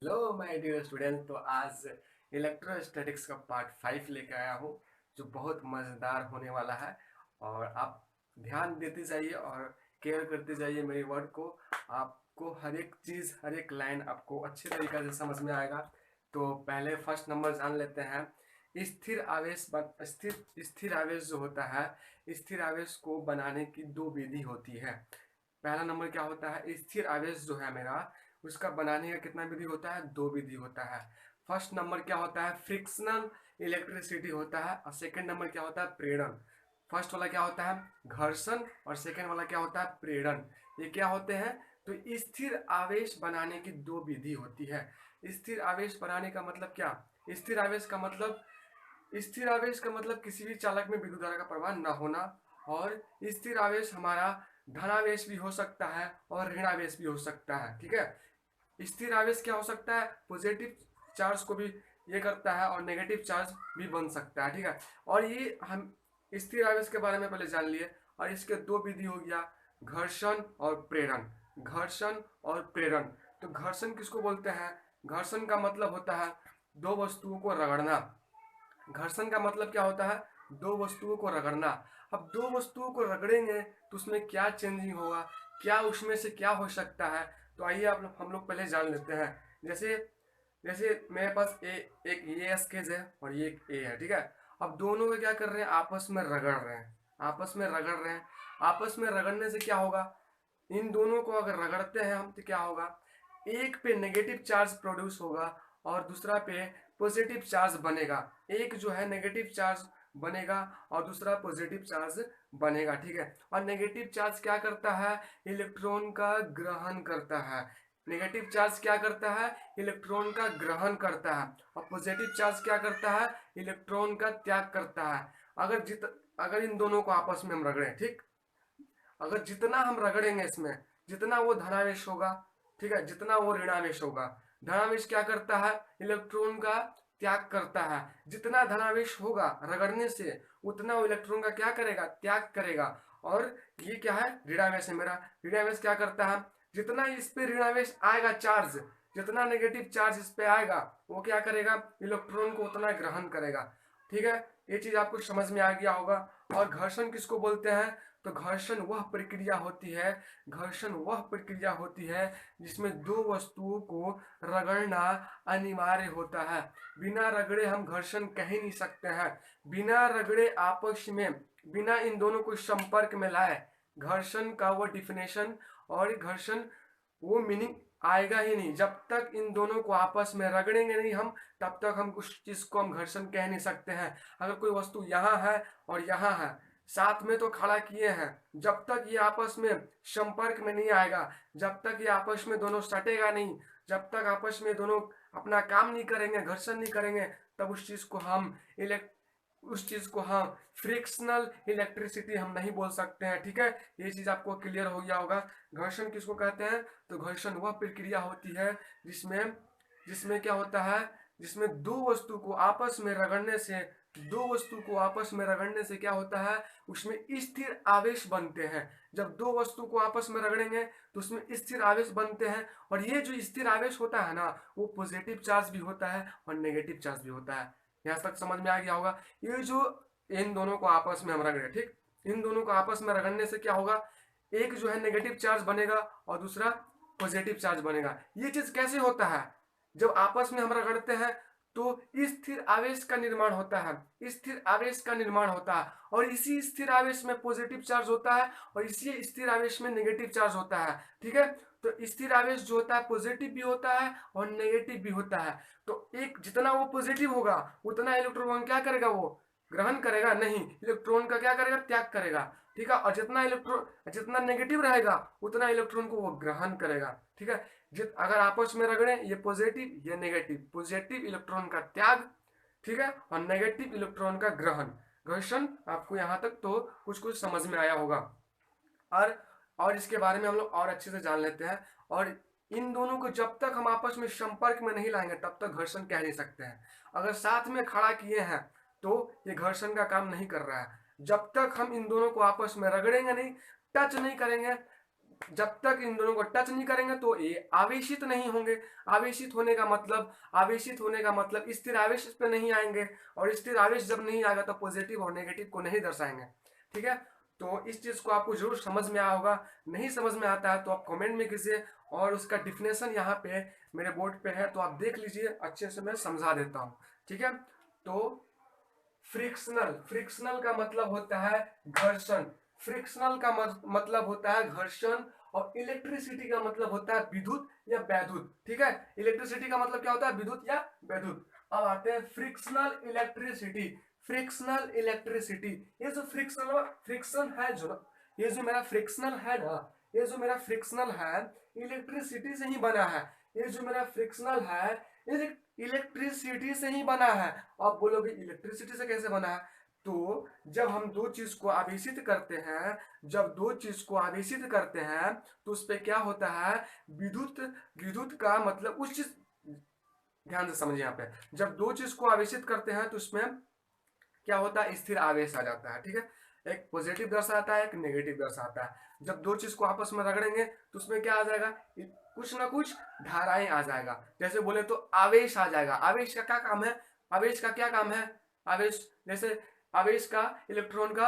Hello my dear student. तो आज electrostatics का पार्ट 5 लेकर आया हूँ जो बहुत मज़ेदार होने वाला है। और आप ध्यान देते जाइए और केयर करते जाइए मेरी वर्ड को। आपको हर एक चीज़, हर एक लाइन आपको अच्छे तरीके से समझ में आएगा। तो पहले फर्स्ट नंबर जान लेते हैं। स्थिर आवेश जो होता है, स्थिर आवेश को बनाने की दो विधि होती है। पहला नंबर क्या होता है, स्थिर आवेश जो है मेरा, उसका बनाने का कितना विधि होता है, दो विधि होता है। फर्स्ट नंबर क्या होता है, फ्रिक्शनल इलेक्ट्रिसिटी होता है, और सेकंड नंबर क्या होता है, प्रेरण। फर्स्ट वाला क्या होता है, घर्षण, और सेकंड वाला क्या होता है, प्रेरण। ये क्या होते हैं, तो स्थिर आवेश बनाने की दो विधि होती है। स्थिर आवेश बनाने का मतलब क्या, स्थिर आवेश का मतलब, स्थिर आवेश का मतलब किसी भी चालक में विद्युत धारा का प्रवाह न होना। और स्थिर आवेश हमारा धनावेश भी हो सकता है और ऋणावेश भी हो सकता है। ठीक है, स्थिर आवेश क्या हो सकता है, पॉजिटिव चार्ज को भी ये करता है और नेगेटिव चार्ज भी बन सकता है। ठीक है, और ये हम स्थिर आवेश के बारे में पहले जान लिए। और इसके दो विधि हो गया, घर्षण और प्रेरण। घर्षण और प्रेरण। तो घर्षण किसको बोलते हैं, घर्षण का मतलब होता है दो वस्तुओं को रगड़ना। घर्षण का मतलब क्या होता है, दो वस्तुओं को रगड़ना। अब दो वस्तुओं को रगड़ेंगे तो उसमें क्या चेंजिंग होगा, क्या उसमें से क्या हो सकता है। तो आइए हम लोग पहले जान लेते हैं। जैसे जैसे मेरे पास एक ये स्केच है और ये एक ए है। ठीक है, अब दोनों को क्या कर रहे हैं, आपस में रगड़ रहे हैं, आपस में रगड़ रहे हैं। आपस में रगड़ने से क्या होगा, इन दोनों को अगर रगड़ते हैं हम तो क्या होगा, एक पे नेगेटिव चार्ज प्रोड्यूस होगा और दूसरा पे पॉजिटिव चार्ज बनेगा। एक जो है नेगेटिव चार्ज बनेगा और दूसरा पॉजिटिव चार्ज बनेगा। ठीक है, और नेगेटिव चार्ज क्या करता है, इलेक्ट्रॉन का ग्रहण करता है। नेगेटिव चार्ज क्या करता है, इलेक्ट्रॉन का ग्रहण करता है। और पॉजिटिव चार्ज क्या करता है, इलेक्ट्रॉन का त्याग करता है। अगर इन दोनों को आपस में हम रगड़ें, ठीक, अगर जितना हम रगड़ेंगे इसमें, जितना वो धनावेश होगा, ठीक है, जितना वो ऋणावेश होगा। धनावेश क्या करता है, इलेक्ट्रॉन का त्याग करता है। जितना धनावेश होगा रगड़ने से, उतना वो इलेक्ट्रॉन का क्या करेगा, त्याग करेगा। और ये क्या है, ऋणावेश है मेरा। ऋणावेश क्या करता है, जितना इस पे ऋणावेश आएगा चार्ज, जितना नेगेटिव चार्ज इस पे आएगा, वो क्या करेगा, इलेक्ट्रॉन को उतना ग्रहण करेगा। ठीक है, ये चीज आपको समझ में आ गया होगा। और घर्षण किसको बोलते हैं, तो घर्षण वह प्रक्रिया होती है, घर्षण वह प्रक्रिया होती है जिसमें दो वस्तुओं को रगड़ना अनिवार्य होता है। बिना रगड़े हम घर्षण कह ही नहीं सकते हैं। बिना रगड़े आपस में, बिना इन दोनों को संपर्क में लाए, घर्षण का वो डिफिनेशन और घर्षण वो मीनिंग आएगा ही नहीं। जब तक इन दोनों को आपस में रगड़ेंगे नहीं हम, तब तक हम उस चीज को हम घर्षण कह नहीं सकते हैं। अगर कोई वस्तु यहाँ है और यहाँ है, साथ में तो खड़ा किए हैं, जब तक ये आपस में संपर्क में नहीं आएगा, जब तक ये आपस में दोनों सटेगा नहीं, जब तक आपस में दोनों अपना काम नहीं करेंगे, घर्षण नहीं करेंगे, तब उस चीज को हम फ्रिक्शनल इलेक्ट्रिसिटी हम नहीं बोल सकते हैं। ठीक है, ये चीज आपको क्लियर हो गया होगा। घर्षण किसको कहते हैं, तो घर्षण वह प्रक्रिया होती है जिसमें जिसमें क्या होता है, जिसमें दो वस्तु को आपस में रगड़ने से, दो वस्तु को आपस में रगड़ने से क्या होता है, उसमें स्थिर आवेश बनते हैं। जब दो वस्तु को आपस में रगड़ेंगे तो उसमें स्थिर आवेश बनते हैं। और ये जो स्थिर आवेश होता है ना, वो पॉजिटिव चार्ज भी होता है और नेगेटिव चार्ज भी होता है। यहाँ तक समझ में आ गया होगा। ये जो इन दोनों को आपस में हम रगड़े, ठीक, इन दोनों को आपस में रगड़ने से क्या होगा, एक जो है नेगेटिव चार्ज बनेगा और दूसरा पॉजिटिव चार्ज बनेगा। ये चीज कैसे होता है, जब आपस में हम रगड़ते हैं तो स्थिर आवेश का निर्माण होता है, स्थिर आवेश का निर्माण होता है। और इसी स्थिर आवेश में पॉजिटिव चार्ज होता है और इसी स्थिर आवेश में नेगेटिव चार्ज होता है। ठीक है, तो स्थिर आवेश जो होता है पॉजिटिव भी होता है और नेगेटिव भी होता है। तो एक जितना वो पॉजिटिव होगा उतना इलेक्ट्रॉन क्या करेगा, वो ग्रहण करेगा नहीं, इलेक्ट्रॉन का क्या करेगा, त्याग करेगा। ठीक है, और जितना नेगेटिव रहेगा उतना इलेक्ट्रॉन को वो ग्रहण करेगा। ठीक है, अगर आपस में रगड़े, ये पॉजिटिव ये नेगेटिव, पॉजिटिव इलेक्ट्रॉन का त्याग, ठीक है, और नेगेटिव इलेक्ट्रॉन का ग्रहण। घर्षण आपको यहाँ तक तो कुछ कुछ समझ में आया होगा। और और इसके बारे में हम लोग और अच्छे से जान लेते हैं। और इन दोनों को जब तक हम आपस में संपर्क में नहीं लाएंगे तब तक घर्षण कह नहीं सकते हैं। अगर साथ में खड़ा किए हैं तो ये घर्षण का काम नहीं कर रहा है। जब तक हम इन दोनों को आपस में रगड़ेंगे नहीं, टच नहीं करेंगे, जब तक इन दोनों को टच नहीं करेंगे तो ये आवेशित नहीं होंगे। आवेशित होने का मतलब स्थिर आवेश पे नहीं आएंगे, और स्थिर आवेश जब नहीं आएगा तो पॉजिटिव और नेगेटिव को नहीं दर्शाएंगे। ठीक है, तो इस चीज को आपको जरूर समझ में आया होगा। नहीं समझ में आता है तो आप कमेंट में कीजिए, और उसका डिफिनेशन यहाँ पे मेरे बोर्ड पे है, तो आप देख लीजिए, अच्छे से मैं समझा देता हूँ। ठीक है, तो फ्रिक्शनल का मतलब होता है घर्षण। फ्रिक्शनल का मतलब होता है घर्षण, और इलेक्ट्रिसिटी का मतलब होता है विद्युत या वैद्युत। ठीक है, इलेक्ट्रिसिटी का मतलब क्या होता है, विद्युत या वैद्युत। अब आते हैं फ्रिक्शनल इलेक्ट्रिसिटी। फ्रिक्शनल इलेक्ट्रिसिटी, ये जो फ्रिक्शन है, जो ये जो मेरा फ्रिक्शनल है ना, ये जो मेरा फ्रिक्शनल है इलेक्ट्रिसिटी से ही बना है। ये जो मेरा फ्रिक्शनल है इलेक्ट्रिसिटी से ही बना है। आप बोलोगे इलेक्ट्रिसिटी से कैसे बना है, तो जब हम दो चीज को आवेशित करते हैं, जब दो चीज को आवेशित करते हैं तो उस पे क्या होता है, विद्युत। विद्युत का मतलब उस चीज, ध्यान से समझिए यहाँ पे, जब दो चीज को आवेशित करते हैं तो उसमें क्या होता है, स्थिर आवेश आ जाता है। ठीक है, एक पॉजिटिव दर्शाता है, एक नेगेटिव दर्शाता है। जब दो चीज को आपस में रगड़ेंगे तो उसमें क्या आ जाएगा, कुछ ना कुछ धाराएं आ जाएगा। जैसे बोले तो आवेश आ जाएगा। आवेश का क्या काम है, आवेश का क्या काम है, आवेश जैसे आवेश का, इलेक्ट्रॉन का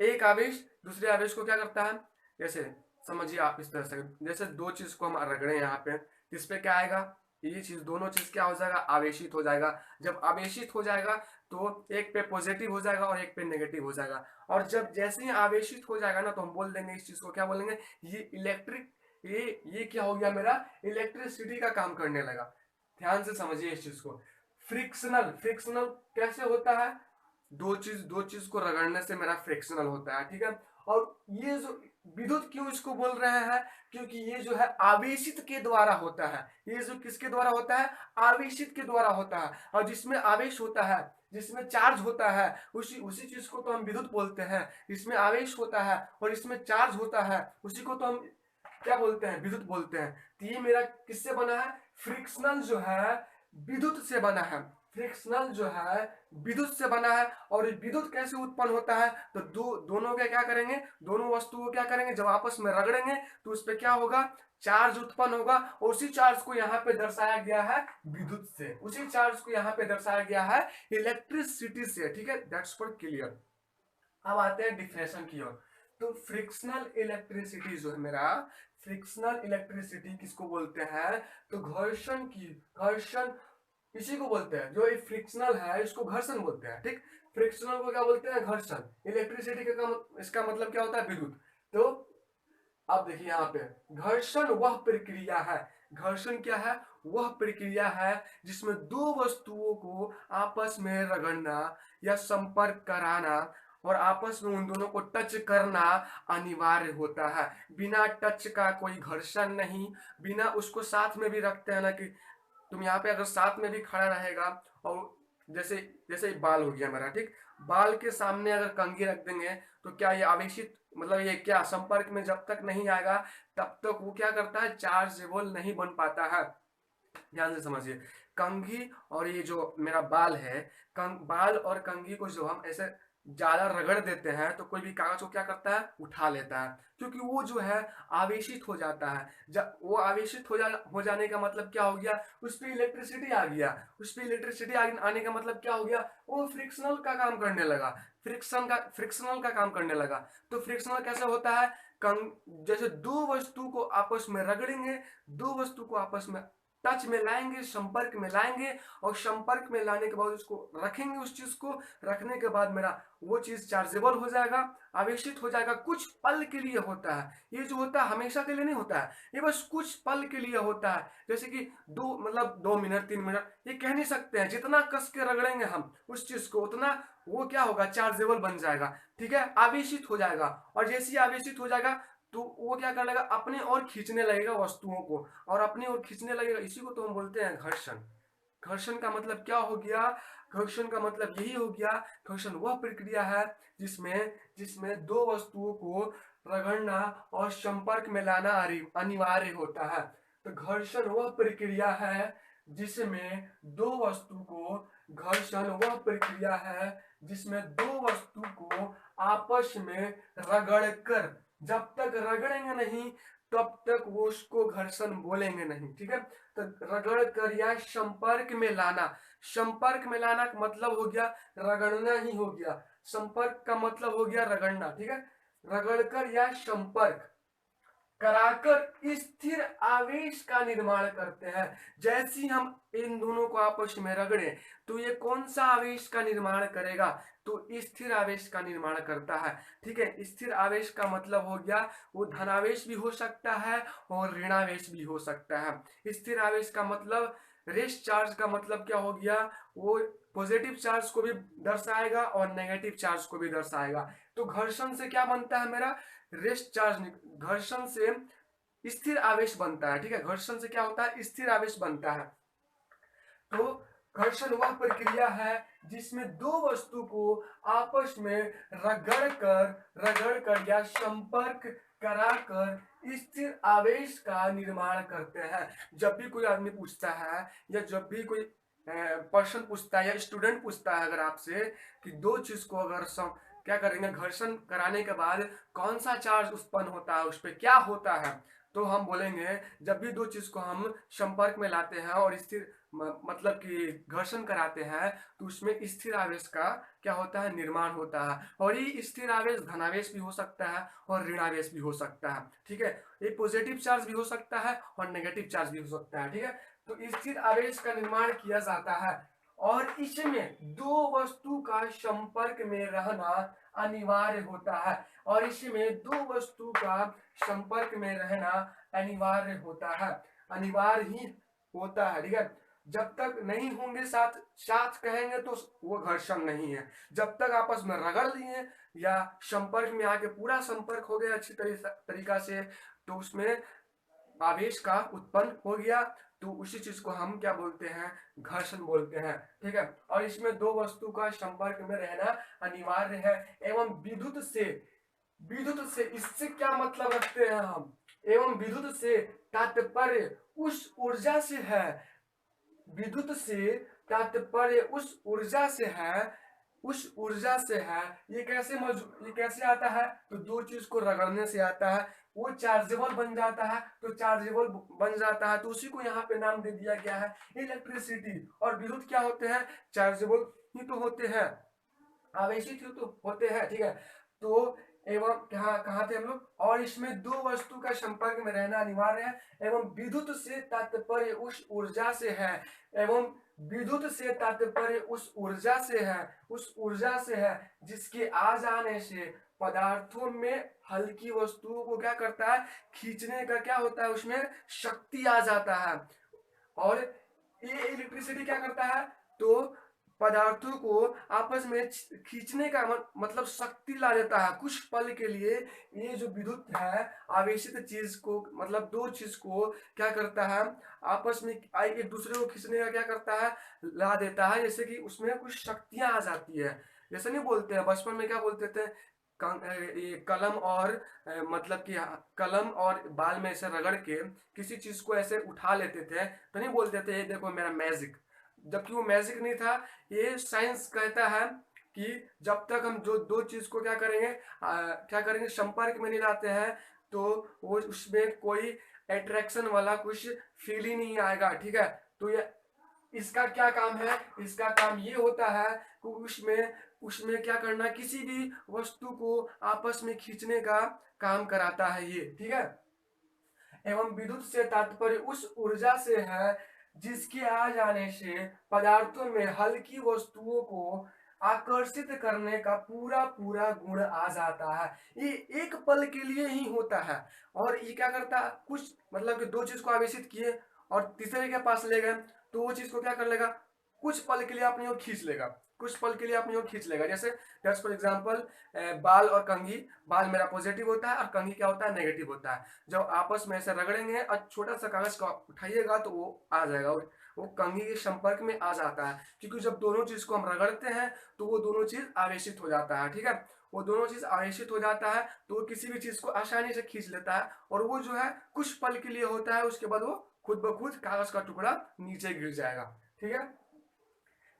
एक आवेश दूसरे आवेश को क्या करता है, जैसे समझिए आप इस तरह से, जैसे दो चीज को हम रगड़े यहाँ पे, इस पे क्या आएगा, ये चीज, दोनों चीज क्या हो जाएगा, आवेशित हो जाएगा। जब आवेशित हो जाएगा तो एक पे पॉजिटिव हो जाएगा और एक पे नेगेटिव हो जाएगा। और जब जैसे ही आवेशित हो जाएगा ना तो हम बोल देंगे इस चीज को, क्या बोलेंगे, ये इलेक्ट्रिक, ये क्या हो गया, मेरा इलेक्ट्रिसिटी का काम करने लगा। ध्यान से समझिए इस चीज को। फ्रिक्शनल, फ्रिक्शनल कैसे होता है, दो चीज को रगड़ने से मेरा फ्रिक्शनल होता है। ठीक है, और ये जो विद्युत क्यों इसको बोल रहे हैं, क्योंकि ये जो है आवेशित के द्वारा होता है। ये जो किसके द्वारा होता है, आवेशित के द्वारा होता है। और जिसमें आवेश होता है, जिसमें चार्ज होता है, उसी उसी चीज को तो हम विद्युत बोलते हैं। इसमें आवेश होता है और इसमें चार्ज होता है, उसी को तो हम क्या बोलते हैं, विद्युत बोलते हैं। तो ये मेरा किससे बना है, फ्रिक्शनल जो है विद्युत से बना है। फ्रिक्शनल जो है विद्युत से बना है। और विद्युत कैसे उत्पन्न होता है, तो दोनों के क्या करेंगे, दोनों वस्तु को क्या करेंगे, जब आपस में रगड़ेंगे तो उस पर क्या होगा, चार्ज उत्पन्न होगा। और उसी चार्ज को यहाँ पे दर्शाया गया है विद्युत से, उसी चार्ज को यहाँ पे दर्शाया गया है इलेक्ट्रिसिटी से। ठीक है, दैट्स फॉर क्लियर। अब आते हैं डिफिनेशन की ओर। तो फ्रिक्शनल इलेक्ट्रिसिटी जो है मेरा, फ्रिक्शनल इलेक्ट्रिसिटी किसको बोलते हैं, तो घर्षण की, घर्षण इसी को बोलते हैं। जो ये फ्रिक्शनल है इसको घर्षण बोलते हैं। ठीक, फ्रिक्शनल को क्या बोलते हैं, घर्षण। इलेक्ट्रिसिटी का इसका मतलब क्या होता है, विद्युत। तो अब देखिए यहाँ पे, घर्षण वह प्रक्रिया है, घर्षण क्या है, वह प्रक्रिया है जिसमें दो वस्तुओं को आपस में रगड़ना या संपर्क कराना और आपस में उन दोनों को टच करना अनिवार्य होता है। बिना टच का कोई घर्षण नहीं। बिना उसको साथ में भी रखते हैं ना, कि तुम यहाँ पे अगर साथ में भी खड़ा रहेगा, और जैसे जैसे बाल हो गया मेरा, ठीक, बाल के सामने अगर कंघी रख देंगे तो क्या ये आवेशित, मतलब ये क्या संपर्क में जब तक नहीं आएगा तब तक वो क्या करता है, चार्जेबल नहीं बन पाता है। ध्यान से समझिए, कंघी और ये जो मेरा बाल है, बाल और कंघी को जो हम ऐसे ज्यादा रगड़ देते हैं तो कोई भी कागज को क्या करता है, उठा लेता है, क्योंकि वो जो है आवेशित हो जाता है। जब वो आवेशित हो जाने का मतलब क्या हो गया, उस पर इलेक्ट्रिसिटी आ गया। उस पर इलेक्ट्रिसिटी आने का मतलब क्या हो गया, वो फ्रिक्शनल का काम करने लगा। फ्रिक्शनल का काम करने लगा। तो फ्रिक्शनल कैसे होता है, जैसे दो वस्तु को आपस में रगड़ेंगे, दो वस्तु को आपस में टच में लाएंगे, संपर्क में लाएंगे, और संपर्क में लाने के बाद उसको रखेंगे, उस चीज को रखने के बाद मेरा वो चीज चार्जेबल हो जाएगा, आवेशित हो जाएगा। कुछ पल के लिए होता है, ये जो होता है हमेशा के लिए नहीं होता है, ये बस कुछ पल के लिए होता है। जैसे कि दो, मतलब 2 मिनट 3 मिनट, ये कह नहीं सकते हैं। जितना कस के रगड़ेंगे हम उस चीज को, उतना वो क्या होगा, चार्जेबल बन जाएगा। ठीक है, आवेशित हो जाएगा। और जैसे ही आवेशित हो जाएगा तो वो क्या कर लेगा, अपने और खींचने लगेगा वस्तुओं को, और अपनी ओर खींचने लगेगा। इसी को तो हम बोलते हैं घर्षण। घर्षण का मतलब क्या हो गया, घर्षण का मतलब यही हो गया, घर्षण वह प्रक्रिया है जिसमें जिसमें दो वस्तुओं को रगड़ना और संपर्क में लाना अनिवार्य होता है। तो घर्षण वह प्रक्रिया है जिसमें दो वस्तु को, घर्षण वह प्रक्रिया है जिसमें दो वस्तु को आपस में रगड़कर, जब तक रगड़ेंगे नहीं तब तक वो उसको घर्षण बोलेंगे नहीं, ठीक है। तो रगड़ कर या संपर्क में लाना, संपर्क में लाना का मतलब हो गया रगड़ना ही हो गया, संपर्क का मतलब हो गया रगड़ना, ठीक है। रगड़कर या संपर्क कराकर स्थिर आवेश का निर्माण करते हैं। जैसे ही हम इन दोनों को आपस में रगड़े तो ये कौन सा आवेश का निर्माण करेगा, तो स्थिर आवेश का निर्माण करता है, ठीक है। स्थिर आवेश का मतलब हो गया वो धनावेश भी हो सकता है और ऋणावेश भी हो सकता है। स्थिर आवेश का मतलब, रेस्ट चार्ज का मतलब क्या हो गया, वो पॉजिटिव चार्ज को भी दर्शाएगा और नेगेटिव चार्ज को भी दर्शाएगा। तो घर्षण से क्या बनता है मेरा, रेस्ट चार्ज, घर्षण से स्थिर आवेश बनता है, ठीक है। घर्षण से क्या होता है, स्थिर आवेश बनता है। तो घर्षण वह प्रक्रिया है जिसमें दो वस्तु को आपस में रगड़ कर या संपर्क कराकर स्थिर आवेश का निर्माण करते हैं। जब भी कोई आदमी पूछता है या जब भी कोई पर्सन पूछता है या स्टूडेंट पूछता है अगर आपसे कि दो चीज को अगर क्या करेंगे, घर्षण कराने के बाद कौन सा चार्ज उत्पन्न होता है, उस पर क्या होता है, तो हम बोलेंगे जब भी दो चीज को हम संपर्क में लाते हैं और स्थिर मतलब कि घर्षण कराते हैं तो उसमें स्थिर आवेश का क्या होता है, निर्माण होता है। और ये स्थिर आवेश धनावेश भी हो सकता है और ऋणावेश भी हो सकता है, ठीक है। ये पॉजिटिव चार्ज भी हो सकता है और नेगेटिव चार्ज भी हो सकता है, ठीक है। तो स्थिर आवेश का निर्माण किया जाता है और इसमें दो वस्तु का संपर्क में रहना अनिवार्य होता है, और इसमें दो वस्तु का संपर्क में रहना अनिवार्य होता है, अनिवार्य ही होता है, ठीक है। जब तक नहीं होंगे साथ साथ कहेंगे तो वो घर्षण नहीं है। जब तक आपस में रगड़ लिए या संपर्क में आके पूरा संपर्क हो गया अच्छी तरीका से तो उसमें आवेश का उत्पन्न हो गया, तो उसी चीज को हम क्या बोलते हैं, घर्षण बोलते हैं, ठीक है। और इसमें दो वस्तु का संपर्क में रहना अनिवार्य है। एवं विद्युत से इससे क्या मतलब रखते हैं हम, एवं विद्युत से तात्पर्य उस ऊर्जा से है, विद्युत से तात्पर्य उस ऊर्जा से है, उस ऊर्जा से है। ये कैसे आता है, तो दो चीज को रगड़ने से आता है, वो चार्जेबल बन जाता है, तो चार्जेबल बन जाता है तो उसी को यहाँ पे नाम दे दिया गया है इलेक्ट्रिसिटी। और विद्युत क्या होते हैं, चार्जेबल ही तो होते हैं, आवेशित ही तो होते हैं, ठीक है। तो एवं कहाँ कहाँ थे हम लोग, और इसमें दो वस्तु का संपर्क में रहना अनिवार्य है। एवं विद्युत से तात्पर्य उस ऊर्जा से है, एवं विद्युत से तात्पर्य उस ऊर्जा से है, उस ऊर्जा से है जिसके आ जाने से पदार्थों में हल्की वस्तुओं को क्या करता है, खींचने का क्या होता है, उसमें शक्ति आ जाता है। और ये इलेक्ट्रिसिटी क्या करता है, तो पदार्थों को आपस में खींचने का मतलब शक्ति ला देता है कुछ पल के लिए। ये जो विद्युत है आवेशित चीज को मतलब दो चीज को क्या करता है, आपस में एक दूसरे को खींचने का क्या करता है, ला देता है, जैसे कि उसमें कुछ शक्तियां आ जाती है। जैसे नहीं बोलते हैं बचपन में क्या बोलते थे, ये कलम और मतलब कि कलम और बाल में ऐसे रगड़ के किसी चीज को ऐसे उठा लेते थे तो नहीं बोलते थे ये देखो मेरा मैजिक, जबकि वो मैजिक नहीं था। ये साइंस कहता है कि जब तक हम जो दो चीज को क्या करेंगे संपर्क में नहीं लाते हैं तो वो उसमें कोई अट्रैक्शन वाला कुछ फील ही नहीं आएगा, ठीक है। तो ये इसका क्या काम है, इसका काम ये होता है कि उसमें उसमें क्या करना, किसी भी वस्तु को आपस में खींचने का काम कराता है ये, ठीक है। एवं विद्युत से तात्पर्य उस ऊर्जा से है जिसके आ जाने से पदार्थों में हल्की वस्तुओं को आकर्षित करने का पूरा पूरा गुण आ जाता है। ये एक पल के लिए ही होता है और ये क्या करता है, कुछ मतलब कि दो चीज को आवेशित किए और तीसरे के पास ले गए तो वो चीज को क्या कर लेगा, कुछ पल के लिए अपनी ओर खींच लेगा, कुछ पल के लिए अपनी ओर खींच लेगा। जैसे जस्ट फॉर एग्जांपल बाल और कंघी, बाल मेरा पॉजिटिव होता है और कंघी क्या होता है, नेगेटिव होता है। जब आपस में ऐसे रगड़ेंगे और छोटा सा कागज का उठाइएगा तो वो आ जाएगा, वो कंघी के संपर्क में आ जाता है, क्योंकि जब दोनों चीज को हम रगड़ते हैं तो वो दोनों चीज आवेशित हो जाता है, ठीक है। वो दोनों चीज आवेशित हो जाता है तो वो किसी भी चीज को आसानी से खींच लेता है और वो जो है कुछ पल के लिए होता है, उसके बाद वो खुद ब खुद कागज का टुकड़ा नीचे गिर जाएगा, ठीक है।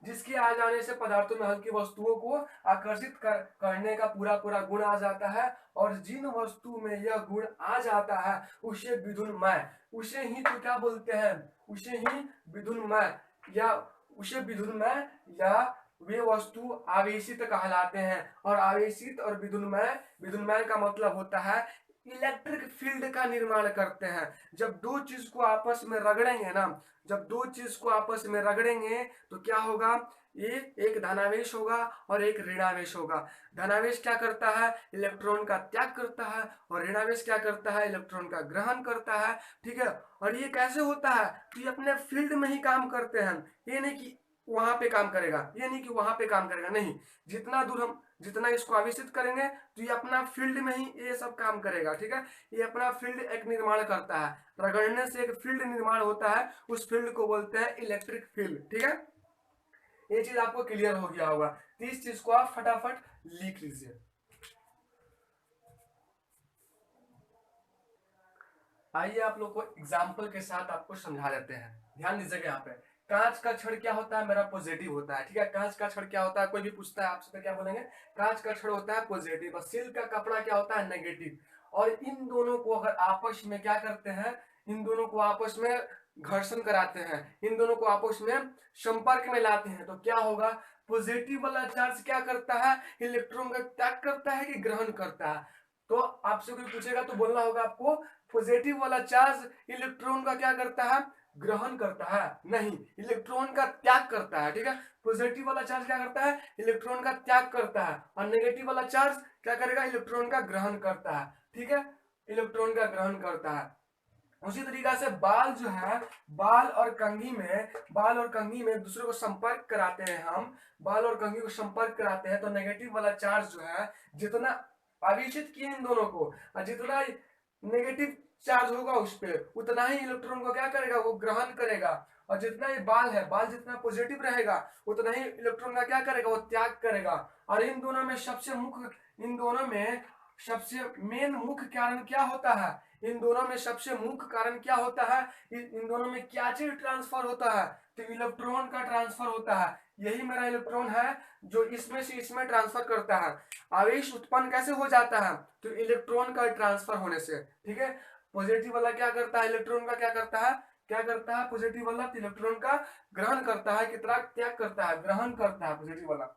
जिसके आ जाने से पदार्थों में हल्की वस्तुओं को आकर्षित करने का पूरा पूरा गुण आ जाता है, और जिन वस्तु में यह गुण आ जाता है उसे विद्युन्मय, उसे ही तो क्या बोलते हैं, उसे ही विद्युन्मय या उसे विद्युन्मय या वे वस्तु आवेशित कहलाते हैं। और आवेशित और विद्युन्मय, विद्युन्मय का मतलब होता है इलेक्ट्रिक फील्ड का निर्माण करते हैं। जब दो चीज को आपस में रगड़ेंगे ना, जब दो चीज को आपस में रगड़ेंगे तो क्या होगा, ये एक धनावेश होगा और एक ऋणावेश होगा। धनावेश क्या करता है, इलेक्ट्रॉन का त्याग करता है, और ऋणावेश क्या करता है, इलेक्ट्रॉन का ग्रहण करता है। ठीक है, और ये कैसे होता है, तो ये अपने फील्ड में ही काम करते हैं, ये नहीं कि वहां पे काम करेगा, ये नहीं कि वहां पे काम करेगा, नहीं, जितना दूर हम जितना इसको आवेशित करेंगे तो ये अपना फील्ड में ही ये सब काम करेगा। ठीक है, ये अपना फील्ड एक निर्माण करता है, रगड़ने से एक फील्ड निर्माण होता है, उस फील्ड को बोलते हैं इलेक्ट्रिक फील्ड। ठीक है, ये चीज आपको क्लियर हो गया होगा, तो इस चीज को आप फटाफट लिख लीजिए। आइए आप लोग को एग्जाम्पल के साथ आपको समझा देते हैं, ध्यान दीजिएगा यहाँ पे। कांच का छड़ क्या होता है, मेरा पॉजिटिव होता है। ठीक है, कांच का छड़ क्या होता है, कोई भी पूछता है आपसे तो क्या बोलेंगे, कांच का छड़ होता है पॉजिटिव, और सिल्क का कपड़ा क्या होता है, नेगेटिव। और इन दोनों को अगर आपस में क्या करते हैं, इन दोनों को आपस में घर्षण कराते हैं, इन दोनों को आपस में संपर्क में लाते हैं, तो क्या होगा, पॉजिटिव वाला चार्ज क्या करता है, इलेक्ट्रॉन का त्याग करता है कि ग्रहण करता है। तो आपसे कोई पूछेगा तो बोलना होगा आपको, पॉजिटिव वाला चार्ज इलेक्ट्रॉन का क्या करता है, ग्रहण करता है, नहीं, इलेक्ट्रॉन का त्याग करता है। ठीक है, पॉजिटिव वाला चार्ज क्या करता है, इलेक्ट्रॉन का त्याग करता है, और नेगेटिव वाला चार्ज क्या करेगा, इलेक्ट्रॉन का ग्रहण करता है। ठीक है, इलेक्ट्रॉन का ग्रहण करता है। उसी तरीका से बाल जो है, बाल और कंघी में दूसरे को संपर्क कराते हैं, हम बाल और कंघी को संपर्क कराते हैं, तो नेगेटिव वाला चार्ज जो है, जितना आवेशित किए इन दोनों को, और जितना नेगेटिव चार्ज होगा उस पर, उतना ही इलेक्ट्रॉन को क्या करेगा, वो ग्रहण करेगा। और जितना ये बाल है, बाल जितना पॉजिटिव रहेगा उतना ही इलेक्ट्रॉन का क्या करेगा, वो त्याग करेगा। और इन दोनों में सबसे मेन मुख्य कारण क्या होता है, इन दोनों में सबसे मुख्य कारण क्या होता है, इन दोनों में क्या चीज ट्रांसफर होता है, तो इलेक्ट्रॉन का ट्रांसफर होता है। यही मेरा इलेक्ट्रॉन है जो इसमें से इसमें ट्रांसफर करता है। आवेश उत्पन्न कैसे हो जाता है, तो इलेक्ट्रॉन का ट्रांसफर होने से। ठीक है, पॉजिटिव वाला क्या करता है, इलेक्ट्रॉन का क्या करता है पॉजिटिव वाला, इलेक्ट्रॉन का ग्रहण करता है, कितना त्याग करता है, ग्रहण करता है पॉजिटिव वाला,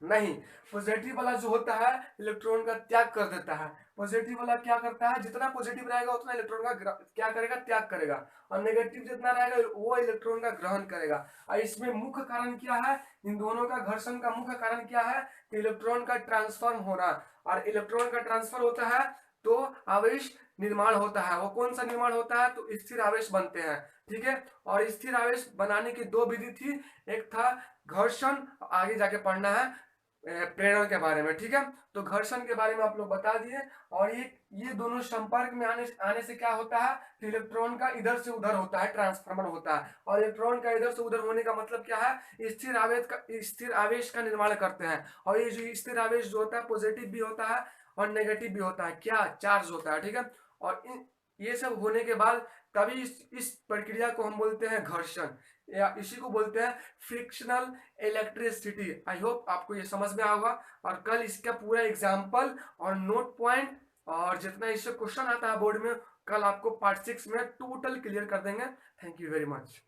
नहीं, पॉजिटिव वाला जो होता है इलेक्ट्रॉन का त्याग कर देता है। पॉजिटिव वाला क्या करता है, जितना पॉजिटिव रहेगा उतना इलेक्ट्रॉन का क्या करेगा, त्याग करेगा, और नेगेटिव जितना रहेगा वो इलेक्ट्रॉन का ग्रहण करेगा। और इसमें मुख्य कारण क्या है, इन दोनों का घर्षण का मुख्य कारण क्या है, तो इलेक्ट्रॉन का ट्रांसफॉर्म होना। और इलेक्ट्रॉन का ट्रांसफर होता है तो आवेश निर्माण होता है। वो कौन सा निर्माण होता है, तो स्थिर आवेश बनते हैं। ठीक है, और स्थिर आवेश बनाने की दो विधि थी, एक था घर्षण, आगे जाके पढ़ना है प्रेरण के बारे में। ठीक है, तो घर्षण के बारे में आप लोग बता दिए। और ये दोनों संपर्क में आने से क्या होता है, तो इलेक्ट्रॉन का इधर से उधर होता है, ट्रांसफॉर्मर होता है। और इलेक्ट्रॉन का इधर से उधर होने का मतलब क्या है, स्थिर आवेश का निर्माण करते हैं। और ये जो स्थिर आवेश जो होता है पॉजिटिव भी होता है और नेगेटिव भी होता है, क्या चार्ज होता है। ठीक है, और ये सब होने के बाद तभी इस प्रक्रिया को हम बोलते हैं घर्षण, या इसी को बोलते हैं फ्रिक्शनल इलेक्ट्रिसिटी। आई होप आपको ये समझ में आएगा। और कल इसका पूरा एग्जाम्पल और नोट पॉइंट और जितना इससे क्वेश्चन आता है बोर्ड में, कल आपको पार्ट 6 में टोटल क्लियर कर देंगे। Thank you very much.